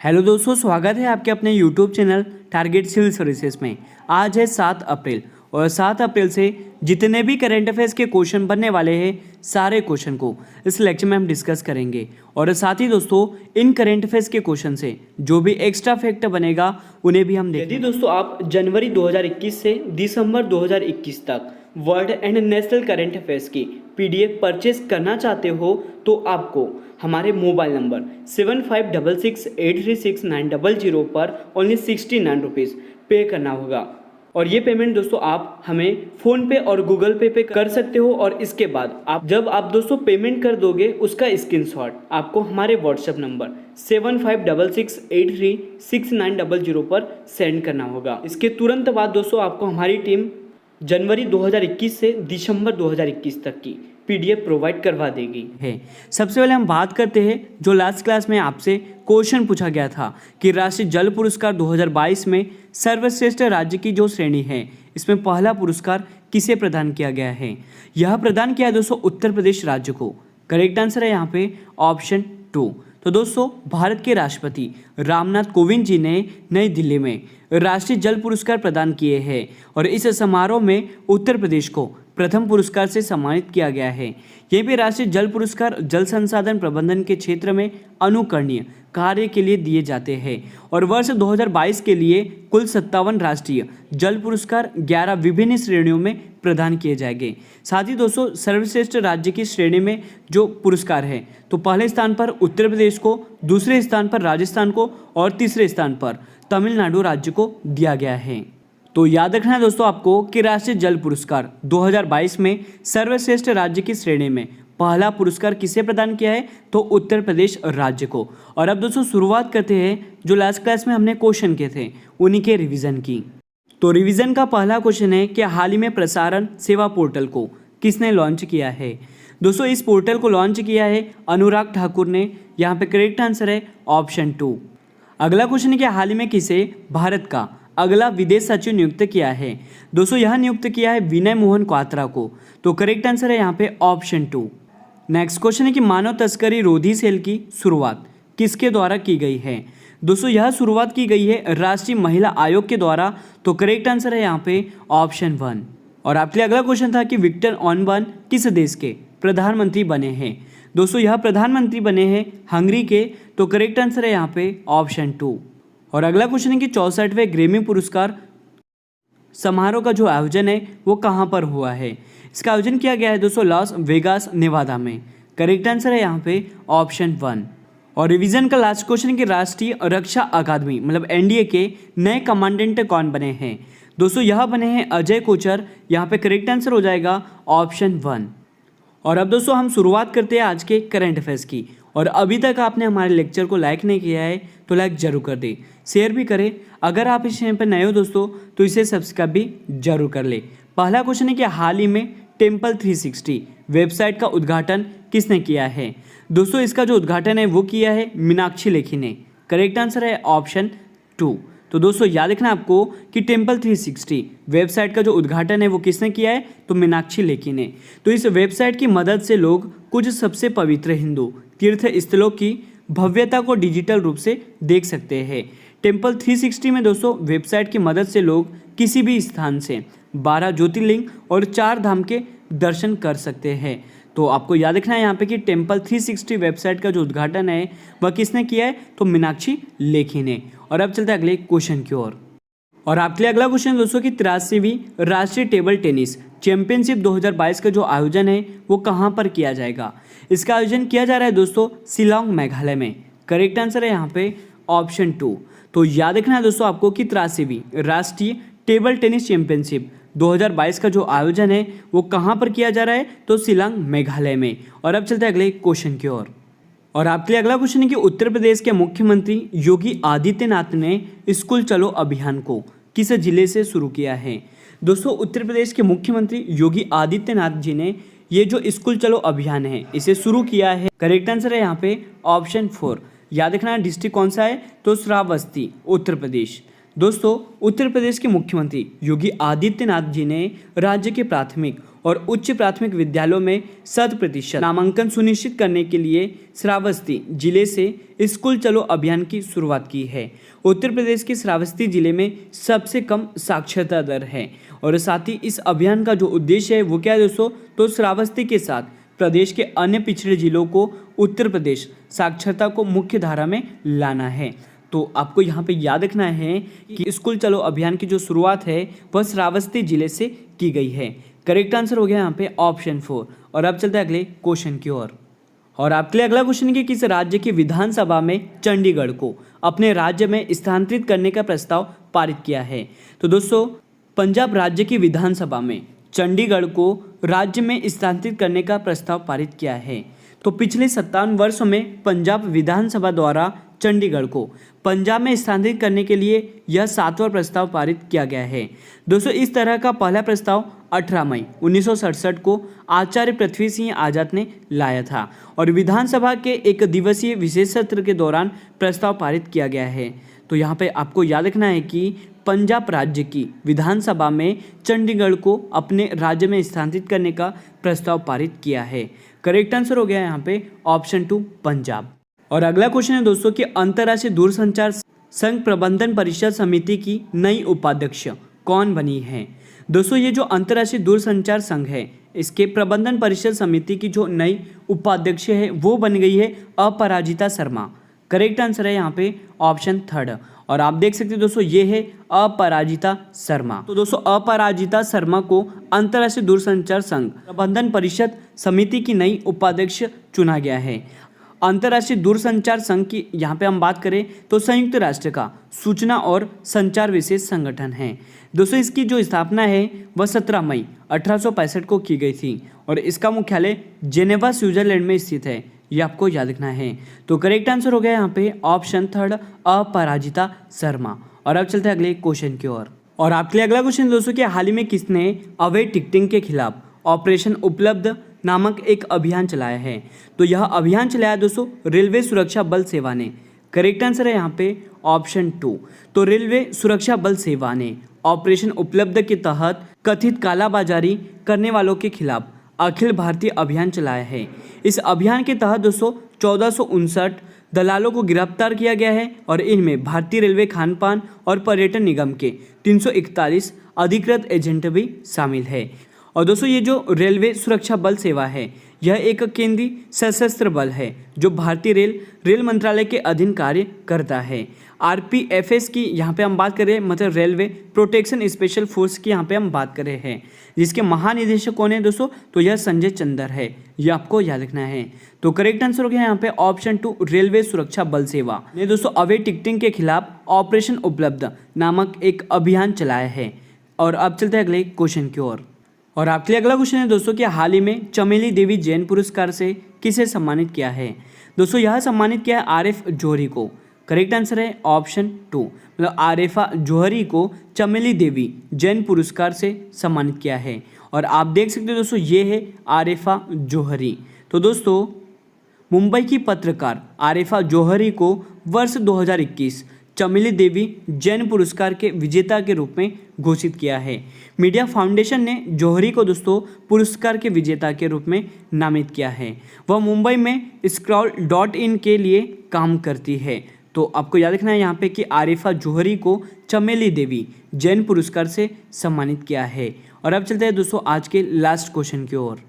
Hello दोस्तों, स्वागत है आपके अपने YouTube channel target civil services में। आज है 7 अप्रैल और 7 अप्रैल से जितने भी करंट अफेयर्स के क्वेश्चन बनने वाले हैं सारे क्वेश्चन को इस लेक्चर में हम डिस्कस करेंगे। और साथ ही दोस्तों इन करंट अफेयर्स के क्वेश्चन से जो भी एक्स्ट्रा फैक्ट बनेगा उन्हें भी हम देखेंगे। यदि दोस्तों आप जनवरी 2021 से दिसंबर 2021 तक world and national current affairs की PDF परचेस करना चाहते हो तो आपको हमारे मोबाइल नंबर 7566836900 पर ओनली 69 रुपीज़ पे करना होगा। और ये पेमेंट दोस्तों आप हमें फ़ोन पे और गूगल पे कर सकते हो। और इसके बाद जब आप दोस्तों पेमेंट कर दोगे उसका स्क्रीनशॉट आपको हमारे व्हाट्सएप नंबर 7566836900 पर सेंड करना होगा। इसके तुरंत बाद दोस्तों आपको हमारी टीम जनवरी 2021 से दिसंबर 2021 तक की PDF प्रोवाइड करवा देगी है। सबसे पहले हम बात करते हैं जो लास्ट क्लास में आपसे क्वेश्चन पूछा गया था कि राष्ट्रीय जल पुरस्कार 2022 में सर्वश्रेष्ठ राज्य की जो श्रेणी है इसमें पहला पुरस्कार किसे प्रदान किया गया है। यह प्रदान किया है दोस्तों उत्तर प्रदेश राज्य को। करेक्ट आंसर है यहाँ पे ऑप्शन 2। तो दोस्तों भारत के राष्ट्रपति रामनाथ कोविंद जी ने नई दिल्ली में राष्ट्रीय जल पुरस्कार प्रदान किए हैं और इस समारोह में उत्तर प्रदेश को प्रथम पुरस्कार से सम्मानित किया गया है। यह भी राष्ट्रीय जल पुरस्कार जल संसाधन प्रबंधन के क्षेत्र में अनुकरणीय कार्य के लिए दिए जाते हैं। और वर्ष 2022 के लिए कुल 57 राष्ट्रीय जल पुरस्कार 11 विभिन्न श्रेणियों में प्रदान किए जाएंगे। साथ ही दोस्तों सर्वश्रेष्ठ राज्य की श्रेणी में जो पुरस्कार है तो पहले स्थान पर उत्तर प्रदेश को, दूसरे स्थान पर राजस्थान को और तीसरे स्थान पर तमिलनाडु राज्य को दिया गया है। तो याद रखना है दोस्तों आपको कि राष्ट्रीय जल पुरस्कार 2022 में सर्वश्रेष्ठ राज्य की श्रेणी में पहला पुरस्कार किसे प्रदान किया है तो उत्तर प्रदेश राज्य को। और अब दोस्तों शुरुआत करते हैं जो लास्ट क्लास में हमने क्वेश्चन किए थे उन्हीं के रिवीजन की। तो रिवीजन का पहला क्वेश्चन है कि हाल ही में प्रसारण सेवा पोर्टल को किसने लॉन्च किया है। दोस्तों इस पोर्टल को लॉन्च किया है अनुराग ठाकुर ने। यहाँ पे करेक्ट आंसर है ऑप्शन 2। अगला क्वेश्चन है कि हाल ही में किसे भारत का अगला विदेश सचिव नियुक्त किया है। दोस्तों यह नियुक्त किया है विनय मोहन क्वात्रा को। तो करेक्ट आंसर है यहाँ पे ऑप्शन 2। नेक्स्ट क्वेश्चन है कि मानव तस्करी रोधी सेल की शुरुआत किसके द्वारा की गई है। दोस्तों यह शुरुआत की गई है राष्ट्रीय महिला आयोग के द्वारा। तो करेक्ट आंसर है यहाँ पे ऑप्शन 1। और आपके लिए अगला क्वेश्चन था कि विक्टर ऑर्बन किस देश के प्रधानमंत्री बने हैं। दोस्तों यह प्रधानमंत्री बने हैं हंगरी के। तो करेक्ट आंसर है यहाँ पे ऑप्शन 2। और अगला क्वेश्चन है कि 64वें ग्रैमी पुरस्कार समारोह का जो आयोजन है वो कहाँ पर हुआ है। इसका आयोजन किया गया है दोस्तों लॉस वेगास नेवादा में। करेक्ट आंसर है यहाँ पे ऑप्शन 1। और रिवीजन का लास्ट क्वेश्चन है कि राष्ट्रीय रक्षा अकादमी मतलब NDA के नए कमांडेंट कौन बने हैं। दोस्तों यह बने हैं अजय कोचर। यहाँ पे करेक्ट आंसर हो जाएगा ऑप्शन 1। और अब दोस्तों हम शुरुआत करते हैं आज के करंट अफेयर्स की। और अभी तक आपने हमारे लेक्चर को लाइक नहीं किया है तो लाइक जरूर कर दे, शेयर भी करें। अगर आप इस चैनल पर नए हो दोस्तों तो इसे सब्सक्राइब भी जरूर कर ले। पहला क्वेश्चन है कि हाल ही में टेम्पल 360 वेबसाइट का उद्घाटन किसने किया है। दोस्तों इसका जो उद्घाटन है वो किया है मीनाक्षी लेखी ने। करेक्ट आंसर है ऑप्शन 2। तो दोस्तों याद रखना आपको कि टेम्पल 360 वेबसाइट का जो उद्घाटन है वो किसने किया है तो मीनाक्षी लेखी ने। तो इस वेबसाइट की मदद से लोग कुछ सबसे पवित्र हिंदू तीर्थ स्थलों की भव्यता को डिजिटल रूप से देख सकते हैं। टेम्पल 360 में दोस्तों वेबसाइट की मदद से लोग किसी भी स्थान से 12 ज्योतिर्लिंग और 4 धाम के दर्शन कर सकते हैं। तो आपको याद रखना है यहाँ पे कि टेम्पल 360 वेबसाइट का जो उद्घाटन है वह किसने किया है तो मीनाक्षी लेखी ने। और अब चलते हैं अगले क्वेश्चन की ओर। और आपके लिए अगला क्वेश्चन दोस्तों की 83वीं राष्ट्रीय टेबल टेनिस चैंपियनशिप 2022 का जो आयोजन है वो कहाँ पर किया जाएगा। इसका आयोजन किया जा रहा है दोस्तों शिलांग मेघालय में। करेक्ट आंसर है यहाँ पे ऑप्शन 2। तो याद रखना है दोस्तों आपको कि 83वीं राष्ट्रीय टेबल टेनिस चैंपियनशिप 2022 का जो आयोजन है वो कहाँ पर किया जा रहा है तो शिलांग मेघालय में। और अब चलते हैं अगले क्वेश्चन की ओर। और आपके लिए अगला क्वेश्चन है कि उत्तर प्रदेश के मुख्यमंत्री योगी आदित्यनाथ ने स्कूल चलो अभियान को किस जिले से शुरू किया है। दोस्तों उत्तर प्रदेश के मुख्यमंत्री योगी आदित्यनाथ जी ने ये जो स्कूल चलो अभियान है इसे शुरू किया है। करेक्ट आंसर है यहाँ पे ऑप्शन 4। याद रखना डिस्ट्रिक्ट कौन सा है तो श्रावस्ती उत्तर प्रदेश। दोस्तों, उत्तर प्रदेश के मुख्यमंत्री योगी आदित्यनाथ जी ने राज्य के प्राथमिक और उच्च प्राथमिक विद्यालयों में 100% नामांकन सुनिश्चित करने के लिए श्रावस्ती जिले से स्कूल चलो अभियान की शुरुआत की है। उत्तर प्रदेश के श्रावस्ती जिले में सबसे कम साक्षरता दर है और साथ ही इस अभियान का जो उद्देश्य है वो क्या है दोस्तों, तो श्रावस्ती के साथ प्रदेश के अन्य पिछड़े जिलों को उत्तर प्रदेश साक्षरता को मुख्य धारा में लाना है। तो आपको यहाँ पे याद रखना है कि स्कूल चलो अभियान की जो शुरुआत है वह श्रावस्ती जिले से की गई है। करेक्ट आंसर हो गया यहाँ पे ऑप्शन 4। और अब चलते हैं अगले क्वेश्चन की ओर। और आपके लिए अगला क्वेश्चन है कि किस राज्य की विधानसभा में चंडीगढ़ को अपने राज्य में स्थानांतरित करने का प्रस्ताव पारित किया है। तो दोस्तों, पंजाब राज्य की विधानसभा में चंडीगढ़ को राज्य में स्थानांतरित करने का प्रस्ताव पारित किया है। तो पिछले 57 वर्षों में पंजाब विधानसभा द्वारा चंडीगढ़ को पंजाब में स्थानांतरित करने के लिए यह 7वां प्रस्ताव पारित किया गया है। दोस्तों, इस तरह का पहला प्रस्ताव 18 मई 1967 को आचार्य पृथ्वी सिंह आजाद ने लाया था और विधानसभा के एक दिवसीय विशेष सत्र के दौरान प्रस्ताव पारित किया गया है। तो यहाँ पे आपको याद रखना है कि पंजाब राज्य की विधानसभा में चंडीगढ़ को अपने राज्य में स्थानांतरित करने का प्रस्ताव पारित किया है। करेक्ट आंसर हो गया यहाँ पे ऑप्शन 2 पंजाब। और अगला क्वेश्चन है दोस्तों कि अंतर्राष्ट्रीय दूरसंचार संघ प्रबंधन परिषद समिति की नई उपाध्यक्ष कौन बनी है। दोस्तों, ये जो अंतर्राष्ट्रीय दूरसंचार संघ है इसके प्रबंधन परिषद समिति की जो नई उपाध्यक्ष है वो बन गई है अपराजिता शर्मा। करेक्ट आंसर है यहाँ पे ऑप्शन 3। और आप देख सकते हैं दोस्तों, ये है अपराजिता शर्मा। तो दोस्तों, अपराजिता शर्मा को अंतर्राष्ट्रीय दूरसंचार संघ प्रबंधन परिषद समिति की नई उपाध्यक्ष चुना गया है। अंतर्राष्ट्रीय दूरसंचार संघ की यहाँ पे हम बात करें तो संयुक्त राष्ट्र का सूचना और संचार विशेष संगठन है। दोस्तों, इसकी जो स्थापना है वह 17 मई 1865 को की गई थी और इसका मुख्यालय जेनेवा स्विट्जरलैंड में स्थित है। ये आपको याद रखना है। तो करेक्ट आंसर हो गया यहाँ पे ऑप्शन 3 अपराजिता शर्मा। और अब चलते हैं अगले क्वेश्चन की ओर। और आपके लिए अगला क्वेश्चन दोस्तों कि हाल ही में किसने अवैध टिकटिंग के खिलाफ ऑपरेशन उपलब्ध नामक एक अभियान चलाया है। तो यह अभियान चलाया दोस्तों रेलवे सुरक्षा बल सेवा ने। करेक्ट आंसर है यहाँ पे ऑप्शन 2। तो रेलवे सुरक्षा बल सेवा ने ऑपरेशन उपलब्ध के तहत कथित कालाबाजारी करने वालों के खिलाफ अखिल भारतीय अभियान चलाया है। इस अभियान के तहत दोस्तों 1459 दलालों को गिरफ्तार किया गया है और इनमें भारतीय रेलवे खान पान और पर्यटन निगम के 341 अधिकृत एजेंट भी शामिल है। और दोस्तों, ये जो रेलवे सुरक्षा बल सेवा है यह एक केंद्रीय सशस्त्र बल है जो भारतीय रेल मंत्रालय के अधीन कार्य करता है। RPFS की यहाँ पे हम बात कर रहे हैं, मतलब रेलवे प्रोटेक्शन स्पेशल फोर्स की यहाँ पे हम बात कर रहे हैं, जिसके महानिदेशक कौन है दोस्तों, तो यह संजय चंदर है। ये आपको याद रखना है। तो करेक्ट आंसर हो गया यहाँ पे ऑप्शन 2 रेलवे सुरक्षा बल सेवा ने दोस्तों अवैध टिकटिंग के खिलाफ ऑपरेशन उपलब्ध नामक एक अभियान चलाया है। और अब चलते हैं अगले क्वेश्चन की ओर। और आपके लिए अगला क्वेश्चन है दोस्तों कि हाल ही में चमेली देवी जैन पुरस्कार से किसे सम्मानित किया है। दोस्तों, यह सम्मानित किया है आरिफ जौहरी को। करेक्ट आंसर है ऑप्शन 2, मतलब आरिफा जौहरी को चमेली देवी जैन पुरस्कार से सम्मानित किया है। और आप देख सकते हो दोस्तों, ये है आरिफा जौहरी। तो दोस्तों, मुंबई की पत्रकार आरिफा जौहरी को वर्ष 2021 चमेली देवी जैन पुरस्कार के विजेता के रूप में घोषित किया है। मीडिया फाउंडेशन ने जौहरी को दोस्तों पुरस्कार के विजेता के रूप में नामित किया है। वह मुंबई में scroll.in के लिए काम करती है। तो आपको याद रखना है यहाँ पे कि आरिफा जौहरी को चमेली देवी जैन पुरस्कार से सम्मानित किया है। और अब चलते हैं दोस्तों आज के लास्ट क्वेश्चन की ओर।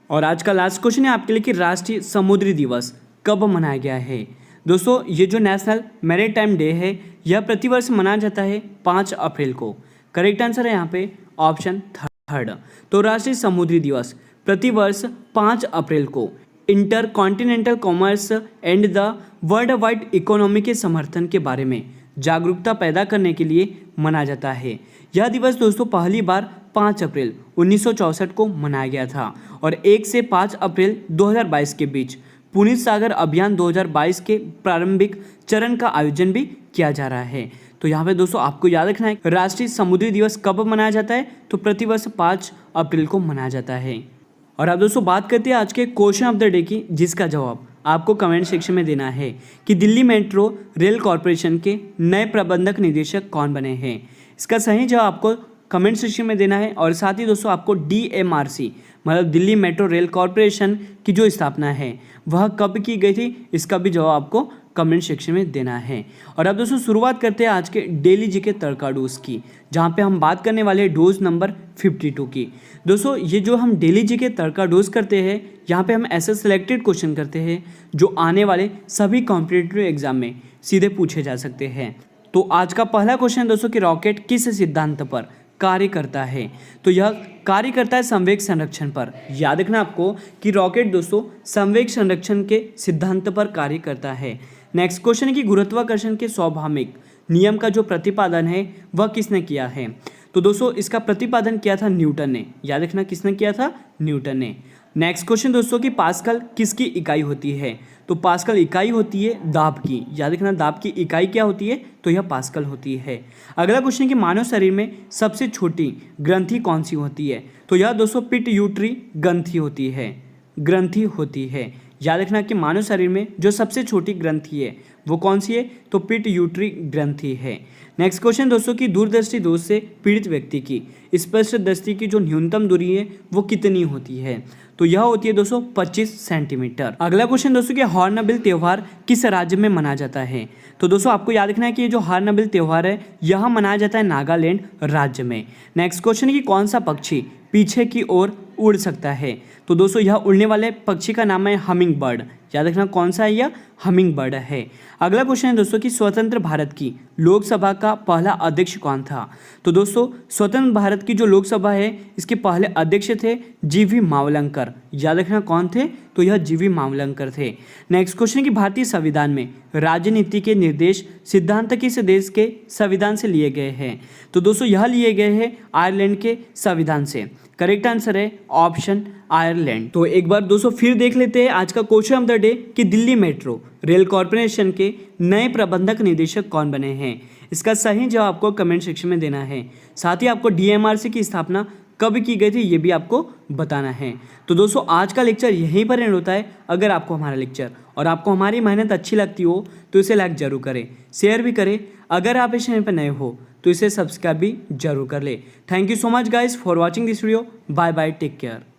और आज का लास्ट क्वेश्चन है आपके लिए कि राष्ट्रीय समुद्री दिवस कब मनाया गया है। दोस्तों, ये जो नेशनल मैरीटाइम डे है यह प्रतिवर्ष मनाया जाता है 5 अप्रैल को। करेक्ट आंसर है यहाँ पे ऑप्शन 3। तो राष्ट्रीय समुद्री दिवस प्रतिवर्ष 5 अप्रैल को inter continental commerce and the world wide economy के समर्थन के बारे में जागरूकता पैदा करने के लिए मनाया जाता है। यह दिवस दोस्तों पहली बार 5 अप्रैल 1964 को मनाया गया था और 1 से 5 अप्रैल 2022 के बीच पुनीत सागर अभियान 2022 के प्रारंभिक चरण का आयोजन भी किया जा रहा है। तो यहाँ पे दोस्तों आपको याद रखना है राष्ट्रीय समुद्री दिवस कब मनाया जाता है, तो प्रतिवर्ष 5 अप्रैल को मनाया जाता है। और अब दोस्तों बात करते हैं आज के क्वेश्चन ऑफ द डे की, जिसका जवाब आपको कमेंट सेक्शन में देना है कि दिल्ली मेट्रो रेल कॉरपोरेशन के नए प्रबंधक निदेशक कौन बने हैं। इसका सही जवाब आपको कमेंट सेक्शन में देना है। और साथ ही दोस्तों आपको DMRC मतलब दिल्ली मेट्रो रेल कॉरपोरेशन की जो स्थापना है वह कब की गई थी, इसका भी जवाब आपको कमेंट सेक्शन में देना है। और अब दोस्तों शुरुआत करते हैं आज के डेली जीके तड़का डोज की, जहाँ पे हम बात करने वाले हैं डोज नंबर 52 की। दोस्तों ये जो हम डेली जीके तड़का डोज करते हैं, यहाँ पे हम ऐसे सिलेक्टेड क्वेश्चन करते हैं जो आने वाले सभी कॉम्पिटिटिव एग्जाम में सीधे पूछे जा सकते हैं। तो आज का पहला क्वेश्चन दोस्तों कि रॉकेट किस सिद्धांत पर कार्य करता है, तो यह कार्य करता है संवेग संरक्षण पर। याद रखना आपको कि रॉकेट दोस्तों संवेग संरक्षण के सिद्धांत पर कार्य करता है। नेक्स्ट क्वेश्चन है कि गुरुत्वाकर्षण के स्वाभाविक नियम का जो प्रतिपादन है वह किसने किया है, तो दोस्तों इसका प्रतिपादन किया था न्यूटन ने। याद रखना किसने किया था, न्यूटन ने। नेक्स्ट क्वेश्चन दोस्तों कि पास्कल किसकी इकाई होती है, तो पास्कल इकाई होती है दाब की। याद रखना दाब की इकाई क्या होती है, तो यह पास्कल होती है। अगला क्वेश्चन कि मानव शरीर में सबसे छोटी ग्रंथि कौन सी होती है, तो यह दोस्तों पिट्यूटरी ग्रंथि होती है। याद रखना कि मानव शरीर में जो सबसे छोटी ग्रंथि है वो कौन सी है, तो पिट्यूटरी ग्रंथि है। नेक्स्ट क्वेश्चन दोस्तों कि दूरदृष्टि दोष से पीड़ित व्यक्ति की स्पष्ट दृष्टि की जो न्यूनतम दूरी है वो कितनी होती है, तो यह होती है दोस्तों 25 सेंटीमीटर। अगला क्वेश्चन दोस्तों कि हॉर्नबिल त्यौहार किस राज्य में मनाया जाता है, तो दोस्तों आपको याद रखना है कि ये जो हॉर्नबिल त्यौहार है यह मनाया जाता है नागालैंड राज्य में। नेक्स्ट क्वेश्चन है कि कौन सा पक्षी पीछे की ओर उड़ सकता है, तो दोस्तों यह उड़ने वाले पक्षी का नाम है हमिंग बर्ड। याद रखना कौन सा है, यह हमिंग बर्ड है। अगला क्वेश्चन है दोस्तों कि स्वतंत्र भारत की लोकसभा का पहला अध्यक्ष कौन था, तो दोस्तों स्वतंत्र भारत की जो लोकसभा है इसके पहले अध्यक्ष थे GV मावलंकर। याद रखना कौन थे, तो यह GV मावलंकर थे। नेक्स्ट क्वेश्चन है कि भारतीय संविधान में राजनीति के निर्देश सिद्धांत किस देश के संविधान से लिए गए हैं, तो दोस्तों यह लिए गए हैं आयरलैंड के संविधान से। करेक्ट आंसर है ऑप्शन आयरलैंड। तो एक बार दोस्तों फिर देख लेते हैं आज का क्वेश्चन ऑफ द डे कि दिल्ली मेट्रो रेल कॉरपोरेशन के नए प्रबंधक निदेशक कौन बने हैं। इसका सही जवाब आपको कमेंट सेक्शन में देना है। साथ ही आपको DMRC की स्थापना कब की गई थी ये भी आपको बताना है। तो दोस्तों आज का लेक्चर यहीं पर एंड होता है। अगर आपको हमारा लेक्चर और आपको हमारी मेहनत अच्छी लगती हो तो इसे लाइक जरूर करें, शेयर भी करें। अगर आप इस चैनल पर नए हो तो इसे सब्सक्राइब भी जरूर कर ले। Thank you so much guys for watching this video. Bye bye, take care.